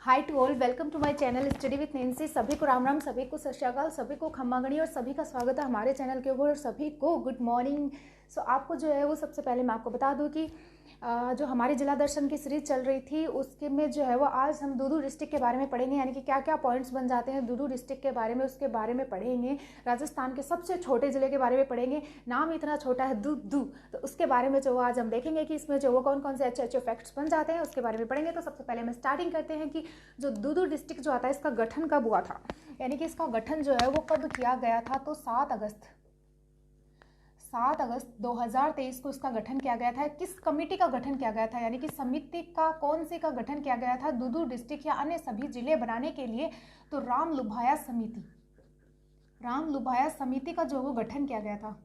Hi to all, welcome to my channel study with Nancy. सभी को राम राम, सभी को सत श्री अकाल, सभी को खम्मा गणी और सभी का स्वागत है हमारे चैनल के ऊपर और सभी को गुड मॉर्निंग। सो आपको जो है वो सबसे पहले मैं आपको बता दूं कि जो हमारी जिला दर्शन की सीरीज चल रही थी उसके में जो है वो आज हम दूदू डिस्ट्रिक्ट के बारे में पढ़ेंगे, यानी कि क्या क्या पॉइंट्स बन जाते हैं दूदू डिस्ट्रिक्ट के बारे में, उसके बारे में पढ़ेंगे। राजस्थान के सबसे छोटे ज़िले के बारे में पढ़ेंगे, नाम इतना छोटा है दूदू, तो उसके बारे में जो आज हम देखेंगे कि इसमें जो वो कौन कौन से अच्छे अच्छे फैक्ट्स बन जाते हैं उसके बारे में पढ़ेंगे। तो सबसे पहले हम स्टार्टिंग करते हैं कि जो दूदू डिस्ट्रिक्ट जो आता है इसका गठन कब हुआ था, यानी कि इसका गठन जो है वो कब किया गया था। तो 7 अगस्त 2023 को इसका गठन किया गया था। किस कमेटी का गठन किया गया था, यानी कि समिति का कौन से का गठन किया गया था दूदू डिस्ट्रिक्ट या अन्य सभी जिले बनाने के लिए। तो राम लुभाया समिति का जो वो गठन किया गया था,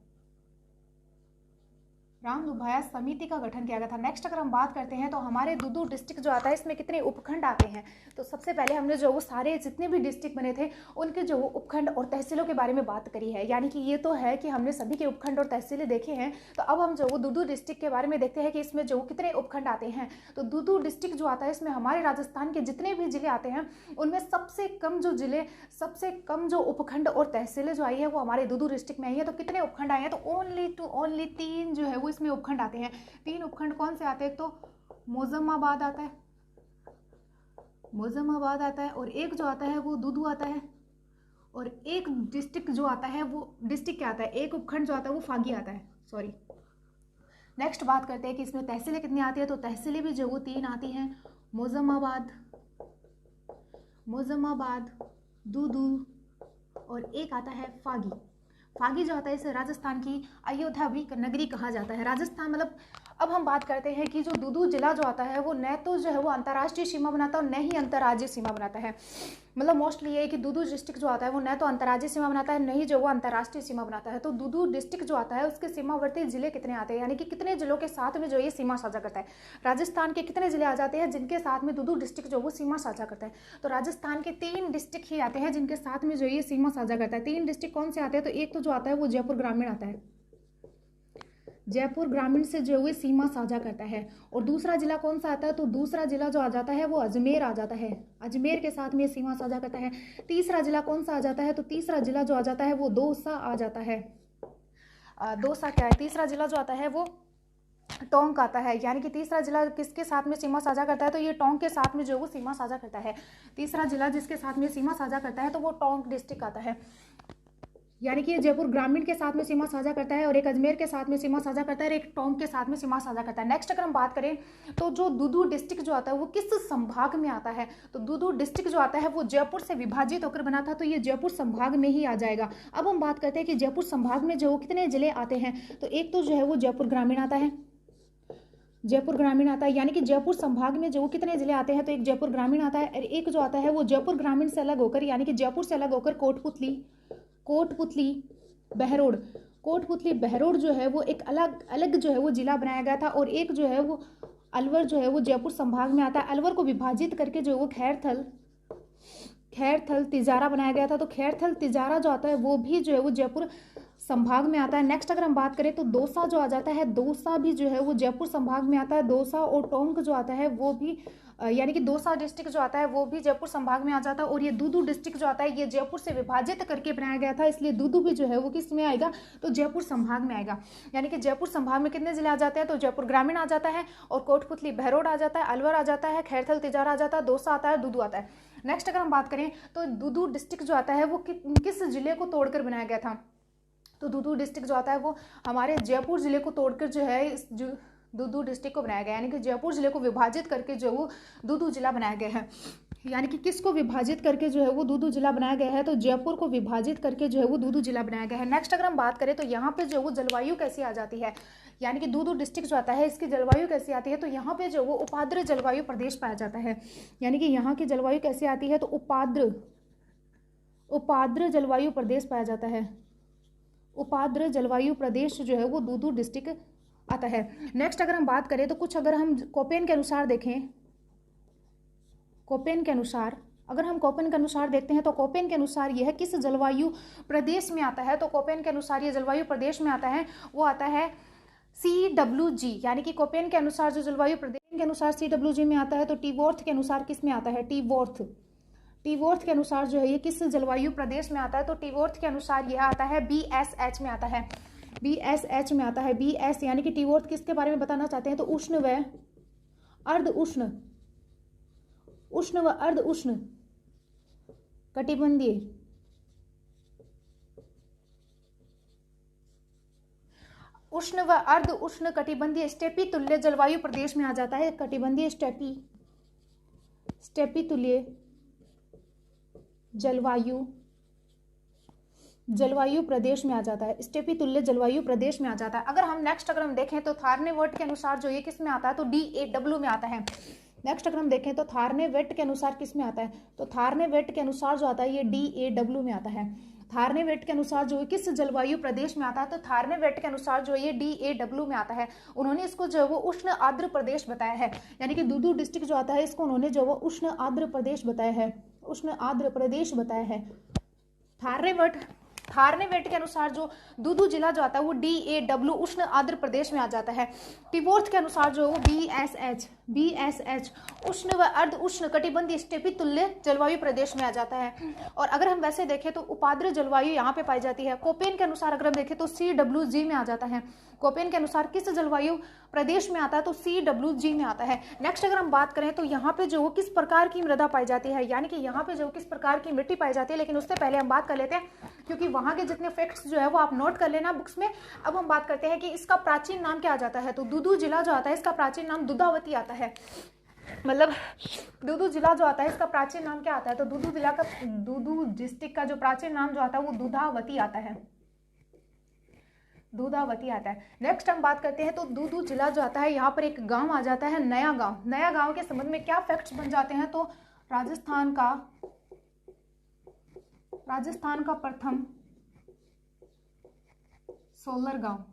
राम लुभाया समिति का गठन किया गया था। नेक्स्ट अगर हम बात करते हैं तो हमारे दूदू डिस्ट्रिक्ट जो आता है इसमें कितने उपखंड आते हैं। तो सबसे पहले हमने जो वो सारे जितने भी डिस्ट्रिक्ट बने थे उनके जो वो उपखंड और तहसीलों के बारे में बात करी है, यानी कि ये तो है कि हमने सभी के उपखंड और तहसीलें देखे हैं। तो अब हम जो वो दूदू डिस्ट्रिक्ट के बारे में देखते हैं कि इसमें जो कितने उपखंड आते हैं। तो दूदू डिस्ट्रिक्ट जो आता है इसमें हमारे राजस्थान के जितने भी जिले आते हैं उनमें सबसे कम जो उपखंड और तहसीलें जो आई है वो हमारे दूदू डिस्ट्रिक्ट में आई है। तो कितने उपखंड आए हैं, तो ओनली 3 जो है वो इसमें उपखंड आते हैं। 3 उपखंड कौन से आते हैं, तो मोजम्माबाद आता है और एक जो आता है वो दूदू आता है, और एक डिस्ट्रिक्ट जो आता है वो डिस्ट्रिक्ट क्या आता है, एक उपखंड जो आता है वो फागी आता है, सॉरी। नेक्स्ट बात करते हैं कि इसमें तहसीलें कितनी आती है। तो तहसीलें भी जो वो 3 आती हैं, मोजम्माबाद, दूदू और एक आता है फागी जो आता है इसे राजस्थान की अयोध्या भी नगरी कहा जाता है। राजस्थान मतलब अब हम बात करते हैं कि जो दूदू जिला जो आता है वो न तो जो है वो अंतर्राष्ट्रीय सीमा बनाता है और न ही अंतर्राज्यीय सीमा बनाता है। मतलब मोस्टली ये है कि दूदू डिस्ट्रिक्ट जो आता है वो न तो अंतर्राज्यीय सीमा बनाता है न ही जो वो अंतर्राष्ट्रीय सीमा बनाता है। तो दूदू डिस्ट्रिक्ट जो आता है उसके सीमावर्ती जिले कितने आते हैं, यानी कि कितने जिलों के साथ में जो ये सीमा साझा करता है। राजस्थान के कितने जिले आ जाते हैं जिनके साथ में दूदू डिस्ट्रिक्ट जो वो सीमा साझा करता है। तो राजस्थान के 3 डिस्ट्रिक्ट ही आते हैं जिनके साथ में जो ये सीमा साझा करता है। 3 डिस्ट्रिक्ट कौन से आते हैं, तो एक तो जो आता है वो जयपुर ग्रामीण आता है, जयपुर ग्रामीण से जो है सीमा साझा करता है। और दूसरा जिला कौन सा आता है, तो दूसरा जिला जो आ जाता है वो अजमेर आ जाता है, अजमेर के साथ में सीमा साझा करता है। तीसरा जिला कौन सा आ जाता है, तो तीसरा जिला जो आ जाता है वो दौसा आ जाता है। दौसा क्या है, तीसरा जिला जो आता है वो टोंक आता है, यानी कि तीसरा जिला किसके साथ में सीमा साझा करता है, तो ये टोंक के साथ में जो वो सीमा साझा करता है। तीसरा जिला जिसके साथ में सीमा साझा करता है तो वो टोंक डिस्ट्रिक्ट आता है, यानी कि जयपुर ग्रामीण के साथ में सीमा साझा करता है और एक अजमेर के साथ में सीमा साझा करता है और एक टोंक के साथ में सीमा साझा करता है। नेक्स्ट अगर हम बात करें तो जो दूदू डिस्ट्रिक्ट जो आता है वो किस संभाग में आता है, तो दूदू डिस्ट्रिक्ट जो आता है वो जयपुर से विभाजित होकर बना था, तो ये जयपुर संभाग में ही आ जाएगा। अब हम बात करते हैं कि जयपुर संभाग में जो कितने जिले आते हैं, तो एक तो जो है वो जयपुर ग्रामीण आता है, यानी कि जयपुर संभाग में जो कितने जिले आते हैं, तो एक जयपुर ग्रामीण आता है और एक जो आता है वो जयपुर ग्रामीण से अलग होकर, यानी कि जयपुर से अलग होकर कोटपुतली बहरोड जो है वो एक अलग जो है वो जिला बनाया गया था। और एक जो है वो अलवर जो है वो जयपुर संभाग में आता है। अलवर को विभाजित करके जो वो खैरथल तिजारा बनाया गया था, तो खैरथल तिजारा जो आता है वो भी जो है वो जयपुर संभाग में आता है। नेक्स्ट अगर हम बात करें तो दौसा जो आ जाता है, दौसा भी जो है वो जयपुर संभाग में आता है। दौसा और टोंक जो आता है वो भी यानी कि दौसा डिस्ट्रिक्ट जो आता है वो भी जयपुर संभाग में आ जाता है। और ये दूदू डिस्ट्रिक्ट जो आता है ये जयपुर से विभाजित करके बनाया गया था, इसलिए दूदू भी जो है वो किस में आएगा, तो जयपुर संभाग में आएगा। यानी कि जयपुर संभाग में कितने जिले आ जाते हैं, तो जयपुर ग्रामीण आ जाता है और कोटपुतली बहरोड आ जाता है, अलवर आ जाता है, खैरथल तिजारा आ जाता है, दौसा आता है, दूदू आता है। नेक्स्ट अगर हम बात करें तो दूदू डिस्ट्रिक्ट जो आता है वो किस जिले को तोड़कर बनाया गया था, तो दूदू डिस्ट्रिक्ट जो आता है वो हमारे जयपुर जिले को तोड़कर जो है इस दूदू डिस्ट्रिक्ट को बनाया गया, यानी कि जयपुर जिले को विभाजित करके जो वो दूदू जिला बनाया गया है। यानी कि किसको विभाजित करके जो है वो दूदू जिला बनाया गया है, तो जयपुर को विभाजित करके जो है वो दूदू जिला बनाया गया है। नेक्स्ट अगर हम बात करें तो यहाँ पे जो वो जलवायु कैसी आ जाती है, यानी कि दूदू डिस्ट्रिक्ट जो आता है इसकी जलवायु कैसी आती है, तो यहाँ पे जो वो उपाद्र जलवायु प्रदेश पाया जाता है। यानी कि यहाँ की जलवायु कैसी आती है, तो उपाद्र जलवायु प्रदेश पाया जाता है। उपाद्र जलवायु प्रदेश जो है वो दूदू डिस्ट्रिक्ट आता है। नेक्स्ट अगर हम बात करें तो कुछ अगर हम कोपेन के अनुसार देखें, कोपेन के अनुसार देखते हैं तो कोपेन के अनुसार यह किस जलवायु प्रदेश में आता है, तो कोपेन के अनुसार ये जलवायु प्रदेश में आता है, वो आता है CWG यानी कि कोपेन के अनुसार जो जलवायु प्रदेश के अनुसार CWG में आता है, तो टीवॉर्थ के अनुसार किस में आता है, टीवॉर्थ के अनुसार जो है ये किस जलवायु प्रदेश में आता है, तो टीवॉर्थ के अनुसार यह आता है BSH में आता है, BSH में आता है। BS यानी कि टीवॉर्थ किसके बारे में बताना चाहते हैं, तो उष्ण व अर्ध उष्ण, उष्ण व अर्ध उष्ण कटिबंधीय, उष्ण व अर्ध उष्ण कटिबंधीय स्टेपी तुल्य जलवायु प्रदेश में आ जाता है। कटिबंधीय स्टेपी तुल्य जलवायु प्रदेश में आ जाता है, स्टेपी तुल्य जलवायु प्रदेश में आ जाता है। अगर हम देखें तो थार्नेवेट के अनुसार जो ये किस में आता है, तो DAW में आता है। नेक्स्ट अगर हम देखें तो थार्नेवेट के अनुसार किस में आता है, तो थार्नेवेट के अनुसार जो आता है ये DAW में आता है। थार्नेवेट के अनुसार जो है किस जलवायु प्रदेश में आता है, तो थार्नेवेट के अनुसार जो है ये DAW में आता है। उन्होंने इसको जो है वो उष्ण आर्द्र प्रदेश बताया है, यानी कि दूदू डिस्ट्रिक्ट जो आता है इसको उन्होंने जो वो उष्ण आर्द्र प्रदेश बताया है, उष्ण आर्द्र प्रदेश बताया है। थार्नेवेट के अनुसार जो दूदू जिला जो आता है वो DAW उष्ण आर्द्र प्रदेश में आ जाता है। टिवॉर्थ के अनुसार जो BSH उष्ण व अर्ध उष्ण कटिबंधीय स्टेपी तुल्य जलवायु प्रदेश में आ जाता है। और अगर हम वैसे देखें तो उपाद्र जलवायु यहाँ पे पाई जाती है। कोपेन के अनुसार अगर हम देखें तो CWG में आ जाता है। कोपेन के अनुसार किस जलवायु प्रदेश में आता है, तो CWG में आता है। नेक्स्ट अगर हम बात करें तो यहाँ पे जो किस प्रकार की मृदा पाई जाती है, यानी कि यहाँ पे जो किस प्रकार की मिट्टी पाई जाती है, लेकिन उससे पहले हम बात कर लेते हैं क्योंकि वहाँ के जितने फैक्ट्स जो है वो आप नोट कर लेना बुक्स में। अब हम बात करते हैं कि इसका प्राचीन नाम क्या आ जाता है, तो दूदू जिला जो आता है इसका प्राचीन नाम दुधावती आता है। मतलब दूदू जिला जो आता है इसका प्राचीन नाम क्या आता है, तो दूदू डिस्ट्रिक्ट का जो प्राचीन नाम जो आता है वो दुधावती आता है, दुधावती आता है। नेक्स्ट हम बात करते हैं तो दूदू जिला जो आता है यहाँ पर एक गांव आ जाता है, नया गांव। नया गांव के संबंध में क्या फैक्ट्स बन जाते हैं, तो राजस्थान का प्रथम सोलर गांव,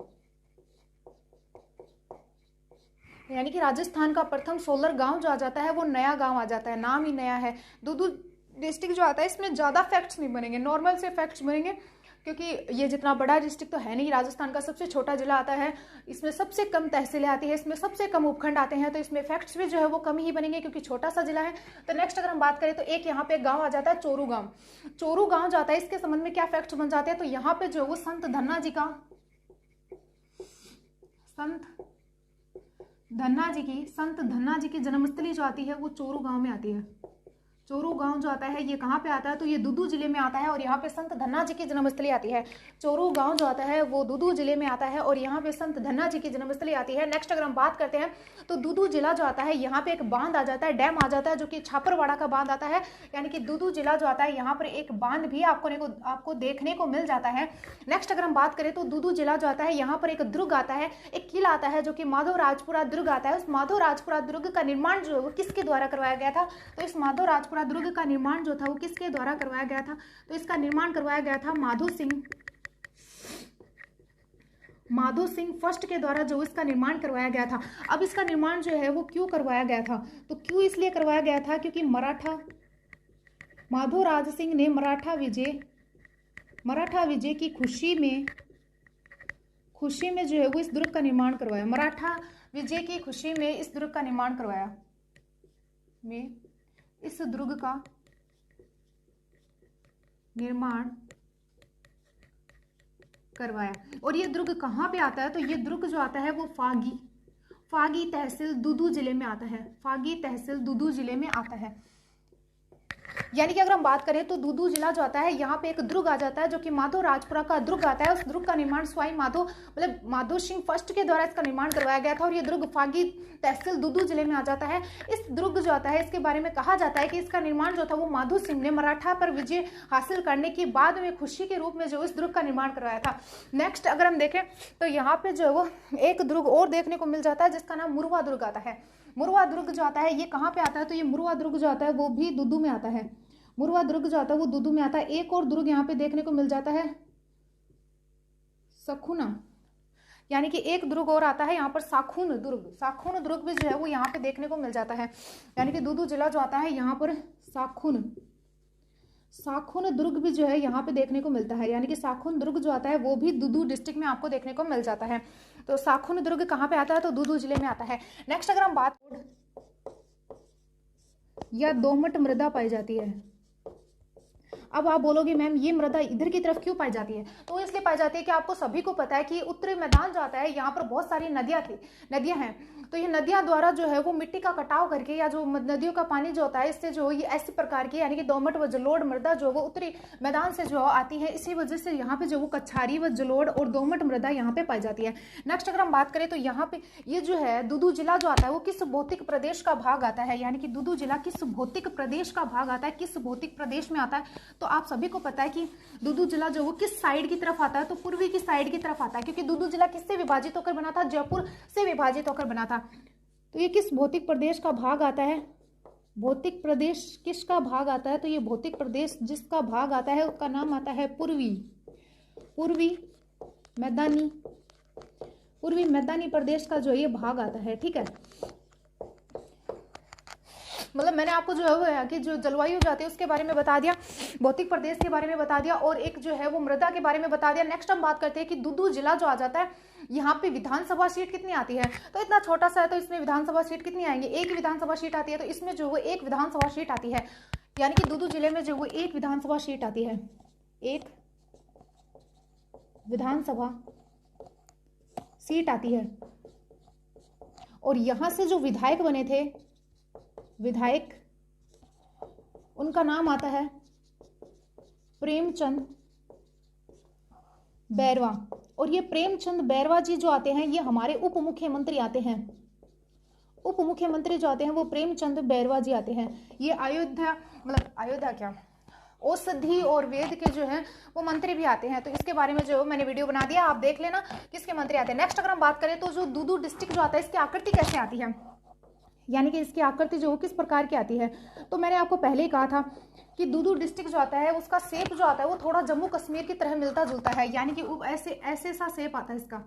यानी कि राजस्थान का प्रथम सोलर गांव जो आ जाता है वो नया गांव आ जाता है, नाम ही नया है। दूदू डिस्ट्रिक्ट जो आता है इसमें ज़्यादा फैक्ट्स नहीं बनेंगे, नॉर्मल से फैक्ट्स बनेंगे क्योंकि ये जितना बड़ा डिस्ट्रिक्ट तो है नहीं, राजस्थान का सबसे छोटा जिला आता है, इसमें सबसे कम तहसीलें आती है, इसमें सबसे कम उपखंड आते हैं, तो इसमें फैक्ट्स भी जो है वो कम ही बनेंगे क्योंकि छोटा सा जिला है। तो नेक्स्ट अगर हम बात करें तो एक यहाँ पे गाँव आ जाता है चोरू गाँव। चोरू गाँव जो आता है इसके संबंध में क्या फैक्ट्स बन जाते हैं, तो यहाँ पे जो है वो संत धन्ना जी की जन्मस्थली जो आती है वो चोरू गांव में आती है। चोरू गांव जो आता है ये कहाँ पे आता है, तो ये दूदू जिले में आता है और यहाँ पे संत धन्ना जी की जन्मस्थली आती है। चोरू गांव जो आता है वो दूदू जिले में आता है और यहाँ पे संत धन्ना जी की जन्मस्थली आती है। नेक्स्ट अगर हम बात करते हैं तो दूदू जिला जो आता है यहाँ पे एक बांध आ जाता है, डैम आ जाता है जो कि छापरवाड़ा का बांध आता है, यानी कि दूदू जिला जो आता है यहाँ पर एक बांध भी आपको देखने को मिल जाता है। नेक्स्ट अगर हम बात करें तो दूदू जिला जो आता है यहाँ पर एक दुर्ग आता है, एक किला आता है जो कि माधव राजपुरा दुर्ग आता है। उस माधव राजपुरा दुर्ग का निर्माण जो है वो किसके द्वारा करवाया गया था, तो इस माधव राजपुरा दुर्ग का निर्माण जो था वो किसके द्वारा करवाया गया था, तो इसका निर्माण करवाया गया था माधो सिंह फर्स्ट के द्वारा जो इसका निर्माण करवाया गया था। अब इसका निर्माण जो है वो क्यों करवाया गया था, तो क्यों इसलिए करवाया गया था क्योंकि माधो राज सिंह ने मराठा विजय की खुशी में जो है वो इस दुर्ग का निर्माण करवाया। मराठा विजय की खुशी में इस दुर्ग का निर्माण करवाया। और ये दुर्ग कहाँ पे आता है, तो ये दुर्ग जो आता है वो फागी तहसील दूदू जिले में आता है, फागी तहसील दूदू जिले में आता है। यानी कि अगर हम बात करें तो दूदू जिला जो आता है यहाँ पे एक दुर्ग आ जाता है जो कि माधो राजपुरा का दुर्ग आता है। उस दुर्ग का निर्माण स्वयं माधो सिंह फर्स्ट के द्वारा इसका निर्माण करवाया गया था और ये दुर्ग फागी तहसील दूदू जिले में आ जाता है। इस दुर्ग जो आता है इसके बारे में कहा जाता है कि इसका निर्माण जो था वो माधो सिंह ने मराठा पर विजय हासिल करने के बाद में खुशी के रूप में जो इस दुर्ग का निर्माण करवाया था। नेक्स्ट अगर हम देखें तो यहाँ पे जो है वो एक दुर्ग और देखने को मिल जाता है जिसका नाम मुरवा दुर्ग आता है। मुरवा दुर्ग जो आता है ये कहाँ पे आता है, तो ये मुरवा दुर्ग जो आता है वो भी दूदू में आता है। मुरवा दुर्ग जो आता है वो दूदू में आता है। एक और दुर्ग यहाँ पे देखने को मिल जाता है सखुना, यानी कि एक दुर्ग और आता है यहाँ पर साखून दुर्ग भी जो है वो यहाँ पे देखने को मिल जाता है। यानी कि दूदू जिला जो आता है यहाँ पर साखुन दुर्ग भी जो है यहाँ पे देखने को मिलता है, यानी कि साखुन दुर्ग जो आता है वो भी दूदू डिस्ट्रिक्ट में आपको देखने को मिल जाता है। तो साखुन दुर्ग कहाँ पे आता है, तो दूदू जिले में आता है। नेक्स्ट अगर हम बात या दोमट मृदा पाई जाती है। अब आप बोलोगे मैम ये मृदा इधर की तरफ क्यों पाई जाती है, तो इसलिए पाई जाती है कि आपको सभी को पता है कि उत्तरी मैदान जो आता है यहाँ पर बहुत सारी नदियां हैं। तो ये नदियां द्वारा जो है वो मिट्टी का कटाव करके या जो नदियों का पानी जो होता है इससे जो ये ऐसी प्रकार की यानी कि दोमट व जलोढ़ मृदा जो वो उत्तरी मैदान से जो आती है, इसी वजह से यहाँ पे जो वो कछारी व जलोढ़ और दोमट मृदा यहाँ पे पाई जाती है। नेक्स्ट अगर हम बात करें तो यहाँ पे ये जो है दूदू जिला जो आता है वो किस भौतिक प्रदेश का भाग आता है, यानी कि दूदू जिला किस भौतिक प्रदेश का भाग आता है, किस भौतिक प्रदेश में आता है। तो आप सभी को पता है कि दूदू जिला जो वो किस साइड की तरफ आता है, तो पूर्वी की साइड की तरफ आता है, क्योंकि दूदू जिला किससे विभाजित होकर बना था, जयपुर से विभाजित होकर बना था। तो ये किस भौतिक प्रदेश का भाग आता है, भौतिक प्रदेश किसका भाग आता है, तो ये भौतिक प्रदेश जिसका भाग आता है उसका नाम आता है पूर्वी मैदानी प्रदेश का जो ये भाग आता है। ठीक है, मतलब मैंने आपको जो है कि जो जलवायु जाती है उसके बारे में बता दिया, भौतिक प्रदेश के बारे में बता दिया और एक जो है वो मृदा के बारे में बता दिया। नेक्स्ट हम बात करते हैं कि दूदू जिला जो आ जाता है यहाँ पे विधानसभा सीट कितनी आती है, तो इतना छोटा सा है तो इसमें विधानसभा सीट कितनी आएंगी, एक विधानसभा सीट आती है। तो इसमें जो वो एक विधानसभा सीट आती है, यानी कि दूदू जिले में जो वो एक विधानसभा सीट आती है, एक विधानसभा सीट आती है। और यहां से जो विधायक बने थे, विधायक उनका नाम आता है प्रेमचंद बैरवा। और ये प्रेमचंद बैरवा जी जो आते हैं ये हमारे उप मुख्यमंत्री आते हैं, उप मुख्यमंत्री जो आते हैं वो प्रेमचंद बैरवा जी आते हैं। ये अयोध्या क्या औषधि और वेद के जो है वो मंत्री भी आते हैं। तो इसके बारे में जो मैंने वीडियो बना दिया, आप देख लेना किसके मंत्री आते हैं। नेक्स्ट अगर हम बात करें तो जो दूदू डिस्ट्रिक्ट जो आता है इसकी आकृति कैसे आती है, यानी कि इसकी आकृति जो किस प्रकार की आती है। तो मैंने आपको पहले ही कहा था कि दूदू डिस्ट्रिक्ट जो आता है उसका शेप जो आता है वो थोड़ा जम्मू कश्मीर की तरह मिलता जुलता है, यानी कि ऐसे सा शेप आता है इसका,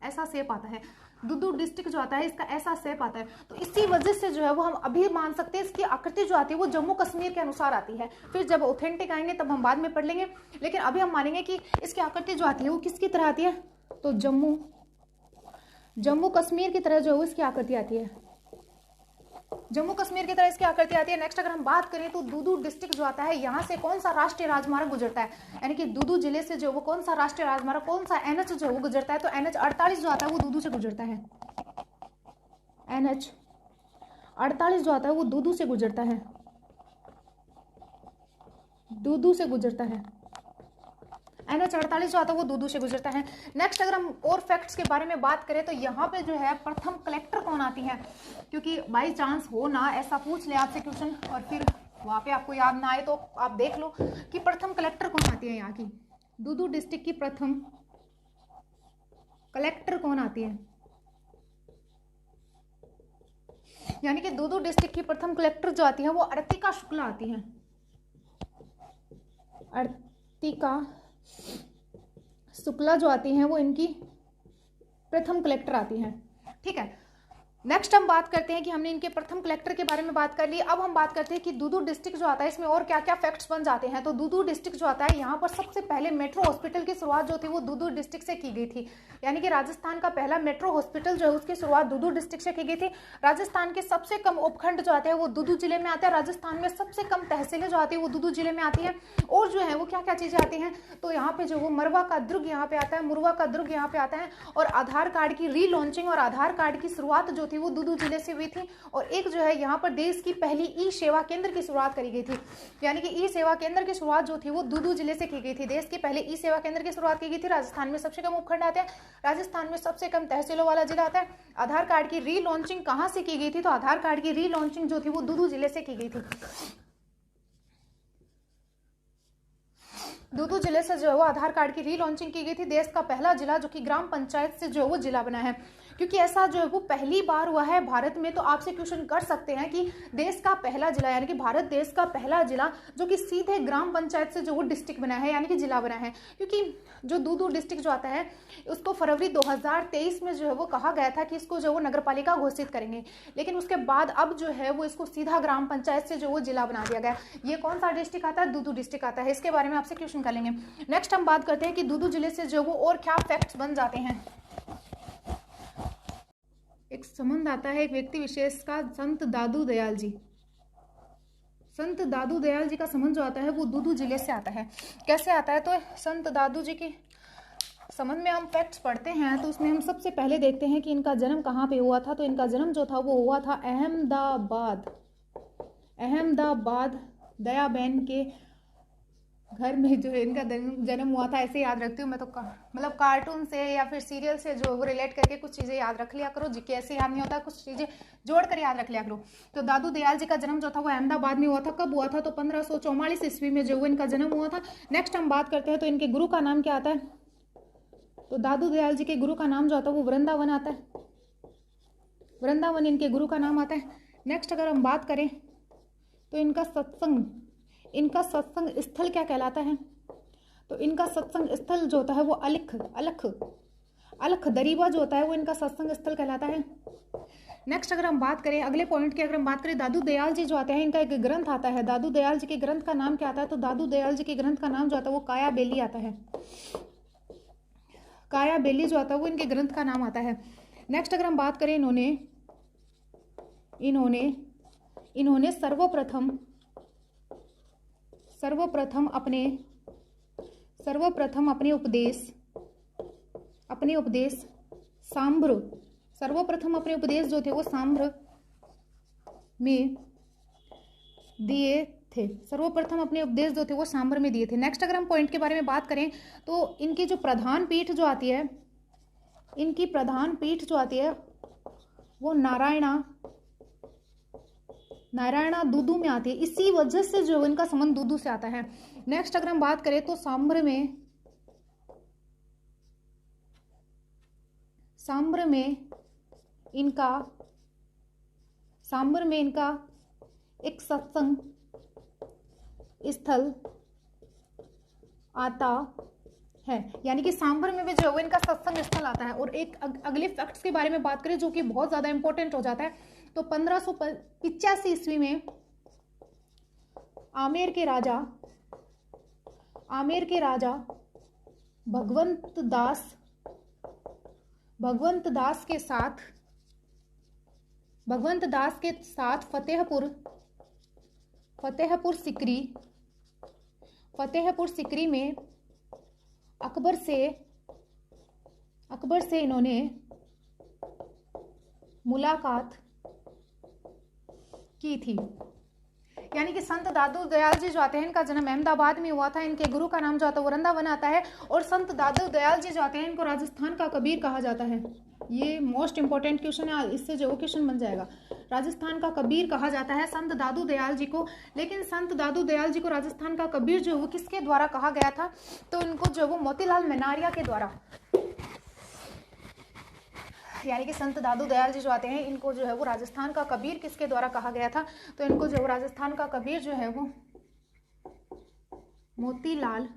ऐसा शेप आता है। दूदू डिस्ट्रिक्ट जो आता है इसका ऐसा शेप आता है। तो इसी वजह से जो है वो हम अभी मान सकते हैं इसकी आकृति जो आती है वो जम्मू कश्मीर के अनुसार आती है। फिर जब ऑथेंटिक आएंगे तब हम बाद में पढ़ लेंगे, लेकिन अभी हम मानेंगे कि इसकी आकृति जो आती है वो किसकी तरह आती है, तो जम्मू कश्मीर की तरह जो है इसकी आकृति आती है, जम्मू कश्मीर की तरह इसकी आकृति आती है। नेक्स्ट अगर हम बात करें तो दूदू डिस्ट्रिक्ट जो आता है यहाँ से कौन सा राष्ट्रीय राजमार्ग गुजरता है, यानी कि दूदू जिले से जो वो कौन सा राष्ट्रीय राजमार्ग, कौन सा NH जो वो गुजरता है, तो NH 48 जो आता है वो दूदू से गुजरता है। NH 48 जो आता है वो दूदू से गुजरता है, NH 48 जो आता है वो दूदू से गुजरता है। नेक्स्ट अगर हम और फैक्ट्स के बारे में बात करें तो यहाँ पे जो है प्रथम कलेक्टर कौन आती है, क्योंकि बाई चांस हो ना ऐसा पूछ ले आपसे क्वेश्चन और फिर वहाँ पे आपको याद ना आए तो आप देख लो कि प्रथम कलेक्टर कौन आती है, यहाँ की दूदू डिस्ट्रिक्ट की प्रथम कलेक्टर कौन आती है, यानी कि दूदू डिस्ट्रिक्ट की प्रथम कलेक्टर जो आती है वो अर्तिका शुक्ला आती है, अर्तिका शुक्ला जो आती हैं वो इनकी प्रथम कलेक्टर आती हैं। ठीक है, नेक्स्ट हम बात करते हैं कि हमने इनके प्रथम कलेक्टर के बारे में बात कर ली। अब हम बात करते हैं कि दूदू डिस्ट्रिक्ट जो आता है इसमें और क्या क्या फैक्ट्स बन जाते हैं। तो दूदू डिस्ट्रिक्ट जो आता है यहाँ पर सबसे पहले मेट्रो हॉस्पिटल की शुरुआत जो थी वो दूदू डिस्ट्रिक्ट से की गई थी, यानी कि राजस्थान का पहला मेट्रो हॉस्पिटल जो है उसकी शुरुआत दूदू डिस्ट्रिक्ट से की गई थी। राजस्थान के सबसे कम उपखंड जो आते हैं वो दूदू जिले में आते हैं, राजस्थान में सबसे कम तहसीलें जो आती है वो दूदू जिले में आती हैं। और जो है वो क्या क्या चीजें आती हैं, तो यहाँ पे जो वो मरवा का दुर्ग यहाँ पे आता है, मुरवा का दुर्ग यहाँ पे आता है। और आधार कार्ड की रीलॉन्चिंग और आधार कार्ड की शुरुआत जो थी वो दूदू जिले से हुई थी। और एक जो है यहाँ पर देश की पहली ई सेवा केंद्र की शुरुआत करी गई थी, यानी कि ई सेवा केंद्र की शुरुआत जो थी वो दूदू जिले से की गई थी। देश के पहले ई सेवा केंद्र की शुरुआत की गई थी। राजस्थान में सबसे कम उपखंड आते हैं, राजस्थान में सबसे कम तहसीलों वाला जिला आता है। आधार कार्ड की रीलॉन्चिंग कहाँ से की गई थी, तो आधार कार्ड की रीलॉन्चिंग जो थी वो दूदू जिले से की गई थी। दूदू जिले से जो है वो आधार कार्ड की रीलॉन्चिंग की गई थी। देश का पहला जिला जो कि ग्राम पंचायत से जो है वो जिला बना है। क्योंकि ऐसा जो है वो पहली बार हुआ है भारत में। तो आपसे क्वेश्चन कर सकते हैं कि देश का पहला जिला, यानी कि भारत देश का पहला जिला जो कि सीधे ग्राम पंचायत से जो वो डिस्ट्रिक्ट बना है, यानी कि जिला बना है। क्योंकि जो दूदू डिस्ट्रिक्ट जो आता है उसको फरवरी 2023 में जो है वो कहा गया था कि इसको जो वो नगर पालिका घोषित करेंगे, लेकिन उसके बाद अब जो है वो इसको सीधा ग्राम पंचायत से जो वो जिला बना दिया गया। ये कौन सा डिस्ट्रिक्ट आता है? दूदू डिस्ट्रिक्ट आता है। इसके बारे में आपसे क्वेश्चन कर लेंगे। नेक्स्ट हम बात करते हैं कि दूदू जिले से जो वो और क्या फैक्ट्स बन जाते हैं। एक संबंध आता है एक व्यक्ति विशेष का, संत दादू दयाल जी। संत दादू दयाल जी का संबंध जो आता है वो दूदू जिले से आता है। कैसे आता है? तो संत दादू जी के संबंध में हम फैक्ट्स पढ़ते हैं तो उसमें हम सबसे पहले देखते हैं कि इनका जन्म कहाँ पे हुआ था। तो इनका जन्म जो था वो हुआ था अहमदाबाद दयाबेन के घर में जो है इनका जन्म हुआ था। ऐसे याद रखती हूँ मैं तो मतलब कार्टून से या फिर सीरियल से जो वो रिलेट करके कुछ चीज़ें याद रख लिया करो, जिसके ऐसे याद नहीं होता, कुछ चीज़ें जोड़ कर याद रख लिया करो। तो दादू दयाल जी का जन्म जो था वो अहमदाबाद में हुआ था। कब हुआ था? तो 1544 ईस्वी में जो वो इनका जन्म हुआ था। नेक्स्ट हम बात करते हैं तो इनके गुरु का नाम क्या आता है? तो दादू दयाल जी के गुरु का नाम जो आता है वो वृंदावन आता है। वृंदावन इनके गुरु का नाम आता है। नेक्स्ट अगर हम बात करें तो इनका सत्संग स्थल क्या कहलाता है? तो इनका सत्संग स्थल जो होता है वो अलख दरीबा जो होता है वो इनका सत्संग स्थल कहलाता है। नेक्स्ट अगर हम बात करें अगले पॉइंट की, अगर हम बात करें दादू दयाल जी जो आते हैं, इनका एक ग्रंथ आता है। दादू दयाल जी के ग्रंथ का नाम क्या आता है? तो दादू दयाल जी के ग्रंथ का नाम जो आता है वो काया बेली आता है। काया बेली जो आता है वो इनके ग्रंथ का नाम आता है। नेक्स्ट अगर हम बात करें इन्होंने सर्वप्रथम अपने उपदेश सांभ्र, सर्वप्रथम अपने उपदेश जो थे वो सांभ्र में दिए थे। सर्वप्रथम अपने उपदेश जो थे वो सांभर में दिए थे। नेक्स्ट अगर हम पॉइंट के बारे में बात करें तो इनकी जो प्रधान पीठ जो आती है वो नारायणा दूदू में आती है। इसी वजह से जो इनका संबंध दूदू से आता है। नेक्स्ट अगर हम बात करें तो सांभर में इनका एक सत्संग स्थल आता है, यानी कि सांभर में भी जो है इनका सत्संग स्थल आता है। और एक अगले फैक्ट्स के बारे में बात करें जो कि बहुत ज्यादा इंपॉर्टेंट हो जाता है। तो 1585 ईस्वी में आमेर के भगवंत दास के साथ फतेहपुर सिकरी में अकबर से इन्होंने मुलाकात की थी। यानी कि संत दादू दयाल जी जो आते हैं इनका जन्म अहमदाबाद में हुआ था। इनके गुरु का नाम जो आता है वो वृंदावन आता है। और संत दादू दयाल जी जो आते हैं इनको राजस्थान का कबीर कहा जाता है। ये मोस्ट इंपॉर्टेंट क्वेश्चन है, इससे जो क्वेश्चन बन जाएगा। राजस्थान का कबीर कहा जाता है संत दादू दयाल जी को। लेकिन संत दादू दयाल जी को राजस्थान का कबीर जो वो किसके द्वारा कहा गया था? तो इनको जो वो मोतीलाल मेनारिया के द्वारा, यानी कि संत दादू दयाल जी जो आते हैं इनको जो है वो राजस्थान का कबीर किसके द्वारा कहा गया था? तो इनको जो राजस्थान का कबीर जो है वो मोतीलाल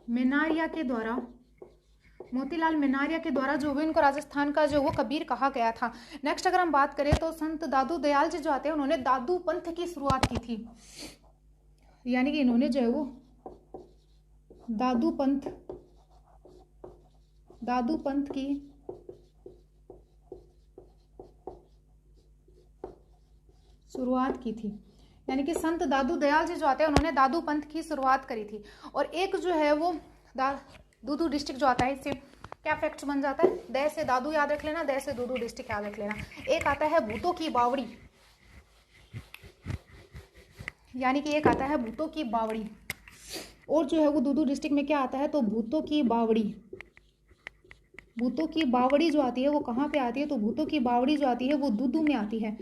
मेनारिया के द्वारा जो वो इनको राजस्थान का जो वो कबीर कहा गया था। नेक्स्ट अगर हम बात करें तो संत दादू दयाल जी जो आते हैं उन्होंने दादू पंथ की शुरुआत की थी। यानी कि इन्होंने जो है वो दादू पंथ की शुरुआत की थी। यानी कि संत दादू दयाल जी जो आते हैं उन्होंने दादू पंथ की शुरुआत करी थी। और एक जो है वो दूदू डिस्ट्रिक्ट जो आता है, इससे क्या फैक्ट्स बन जाता है? दे से दादू याद रख लेना, दे से दूदू डिस्ट्रिक्ट याद रख लेना। एक आता है भूतों की बावड़ी, यानी कि एक आता है भूतों की बावड़ी। और जो है वो दूदू डिस्ट्रिक्ट में क्या आता है? तो भूतों की बावड़ी जो आती है वो कहाँ पे आती है? तो भूतों की बावड़ी जो आती है वो दूदू में आती है।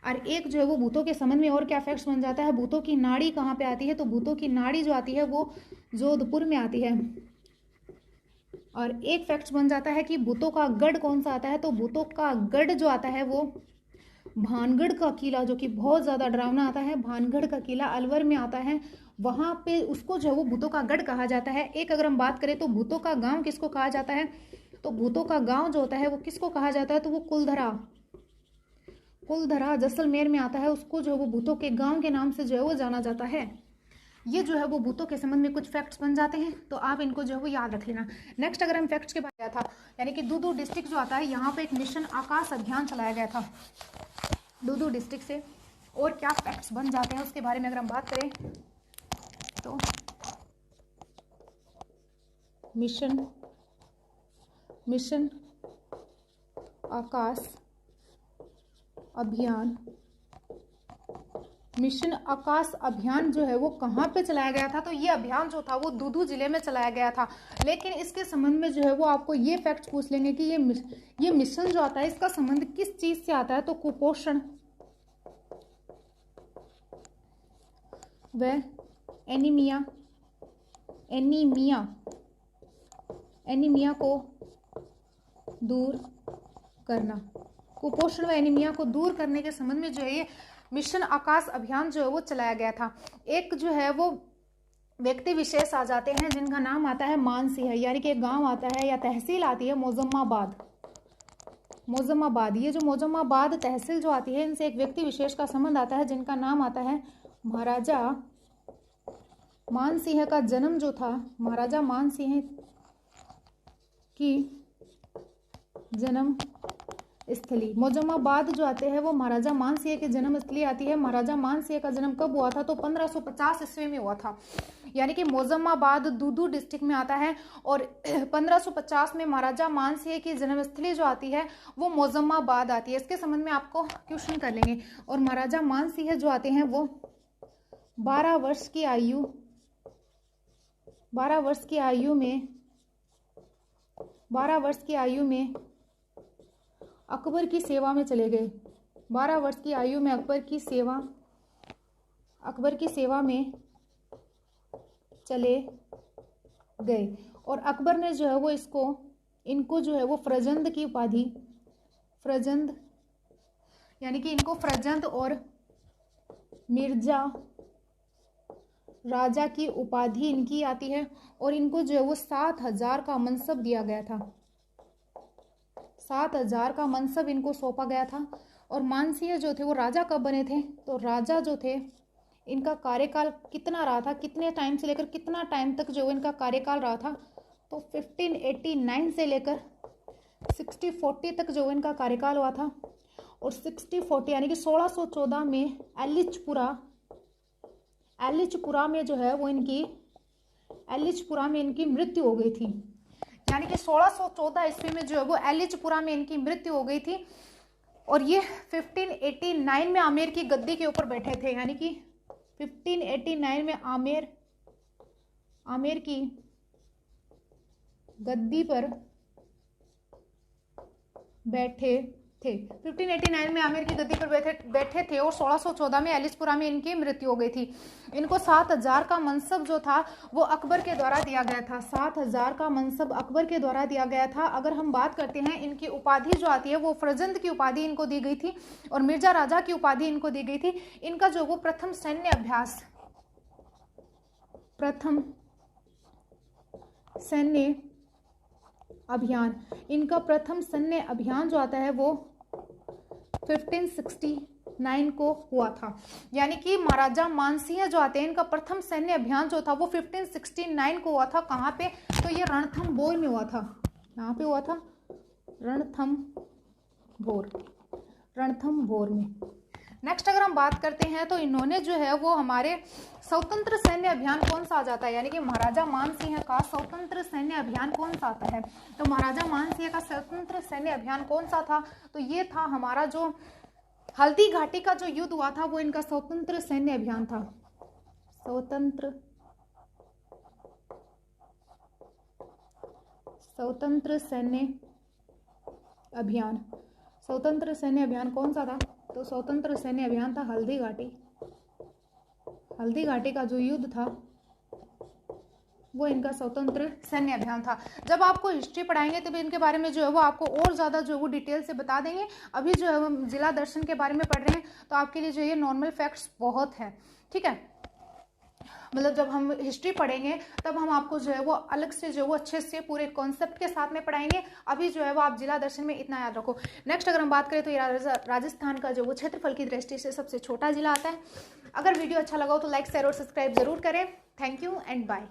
और एक जो है वो भूतों के संबंध में और क्या फैक्ट्स बन जाता है? भूतों की नाड़ी कहाँ पे आती है? तो भूतों की नाड़ी जो आती है वो जोधपुर में आती है। और एक फैक्ट बन जाता है कि भूतों का गढ़ कौन सा आता है, तो भूतों का गढ़ जो आता है वो भानगढ़ का किला, जो कि बहुत ज़्यादा डरावना आता है। भानगढ़ का किला अलवर में आता है, वहाँ पे उसको जो है वो भूतों का गढ़ कहा जाता है। एक अगर हम बात करें तो भूतों का गांव किसको कहा जाता है, तो भूतों का गांव जो होता है वो किसको कहा जाता है, तो वो कुलधरा, कुलधरा जैसलमेर में आता है, उसको जो है वो भूतों के गांव के नाम से जो है वो जाना जाता है। ये जो है वो भूतों के संबंध में कुछ फैक्ट्स बन जाते हैं, तो आप इनको जो है वो याद रख लेना। नेक्स्ट अगर हम फैक्ट्स के बारे में था, यानी कि दूदू डिस्ट्रिक्ट जो आता है, यहाँ पे एक मिशन आकाश अभियान चलाया गया था दूदू डिस्ट्रिक्ट से। और क्या फैक्ट्स बन जाते हैं उसके बारे में अगर हम बात करें तो मिशन आकाश अभियान, मिशन आकाश अभियान जो है वो कहाँ पे चलाया गया था, तो ये अभियान जो था वो दूदू जिले में चलाया गया था। लेकिन इसके संबंध में जो है वो आपको ये फैक्ट पूछ लेंगे कि ये मिशन जो आता है इसका संबंध किस चीज से आता है, तो कुपोषण व एनीमिया को दूर करना, कुपोषण व एनीमिया को दूर करने के संबंध में जो है ये मिशन आकाश अभियान जो है वो चलाया गया था। एक जो है वो व्यक्ति विशेष आ जाते हैं जिनका नाम आता है मानसिंह, यानी कि एक गांव आता है या तहसील आती है मोजम्माबाद। ये जो मोजम्माबाद तहसील जो आती है, इनसे एक व्यक्ति विशेष का संबंध आता है जिनका नाम आता है महाराजा मानसिंह। का जन्म जो था, महाराजा मानसिंह की जन्म स्थली मोजम्माबाद जो आते हैं वो महाराजा मानसिंह की जन्म स्थली आती है। महाराजा मानसिंह का जन्म कब हुआ था, तो 1550 ईस्वी में हुआ था, यानी कि मोजम्माबाद दूदू डिस्ट्रिक्ट में आता है। और 1550 में महाराजा मानसिंह की जन्मस्थली जो आती है वो मोजम्माबाद आती है। इसके संबंध में आपको क्वेश्चन कर लेंगे। और महाराजा मानसिंह जो आते हैं वो 12 वर्ष की आयु में अकबर की सेवा में चले गए। 12 वर्ष की आयु में अकबर की सेवा में चले गए। और अकबर ने जो है वो इनको जो है वो फ्रजंद की उपाधि, फ्रजंद यानी कि इनको फ्रजंद और मिर्जा राजा की उपाधि इनकी आती है। और इनको जो है वो 7000 का मनसब दिया गया था, 7000 का मनसब इनको सौंपा गया था। और मानसिंह जो थे वो राजा कब बने थे, तो राजा जो थे इनका कार्यकाल कितना रहा था, कितने टाइम से लेकर कितना टाइम तक जो इनका कार्यकाल रहा था, तो 1589 से लेकर 6040 तक जो इनका कार्यकाल हुआ था। और 6040 यानी कि 1614 में एलिचपुरा में जो है वो एलिचपुरा में इनकी मृत्यु हो गई थी, यानी कि 1614 ईस्वी में जो है वो एलिचपुरा में इनकी मृत्यु हो गई थी। और ये 1589 में आमेर की गद्दी के ऊपर बैठे थे, यानी कि 1589 में आमेर की गद्दी पर बैठे थे। 1589 में आमेर की गद्दी पर बैठे थे और 1614 में एलिचपुरा में इनकी मृत्यु हो गई थी। इनको 7000 का मनसब जो था वो अकबर के द्वारा दिया गया था, 7000 का मनसब अकबर के द्वारा दिया गया था। अगर हम बात करते हैं इनकी उपाधि जो आती है वो फ्रजंद की उपाधि इनको दी गई थी और मिर्जा राजा की उपाधि इनको दी गई थी। इनका जो वो प्रथम सैन्य अभियान जो आता है वो 1569 को हुआ था, यानी कि महाराजा मानसिंह जो आते हैं इनका प्रथम सैन्य अभियान जो था वो 1569 को हुआ था। कहाँ पे, तो ये रणथंभौर में हुआ था। यहाँ पे हुआ था रणथंभौर में। नेक्स्ट अगर हम बात करते हैं तो इन्होंने जो है वो हमारे स्वतंत्र सैन्य अभियान कौन सा आ जाता है, यानी कि महाराजा मानसिंह का स्वतंत्र सैन्य अभियान कौन सा आता है, तो महाराजा मानसिंह का स्वतंत्र सैन्य अभियान कौन सा था, तो ये था हमारा जो हल्दी घाटी का जो युद्ध हुआ था वो इनका स्वतंत्र सैन्य अभियान था। स्वतंत्र सैन्य अभियान कौन सा था, तो स्वतंत्र सैन्य अभियान था हल्दी घाटी का जो युद्ध था वो इनका स्वतंत्र सैन्य अभियान था। जब आपको हिस्ट्री पढ़ाएंगे तब इनके बारे में जो है वो आपको और ज़्यादा जो है वो डिटेल से बता देंगे। अभी जो है हम जिला दर्शन के बारे में पढ़ रहे हैं तो आपके लिए जो ये नॉर्मल फैक्ट्स बहुत हैं, ठीक है। मतलब जब हम हिस्ट्री पढ़ेंगे तब हम आपको जो है वो अलग से जो है वो अच्छे से पूरे कॉन्सेप्ट के साथ में पढ़ाएंगे। अभी जो है वो आप जिला दर्शन में इतना याद रखो। नेक्स्ट अगर हम बात करें तो ये राजस्थान का जो वो क्षेत्रफल की दृष्टि से सबसे छोटा जिला आता है। अगर वीडियो अच्छा लगा हो तो लाइक शेयर और सब्सक्राइब जरूर करें। Thank you and bye.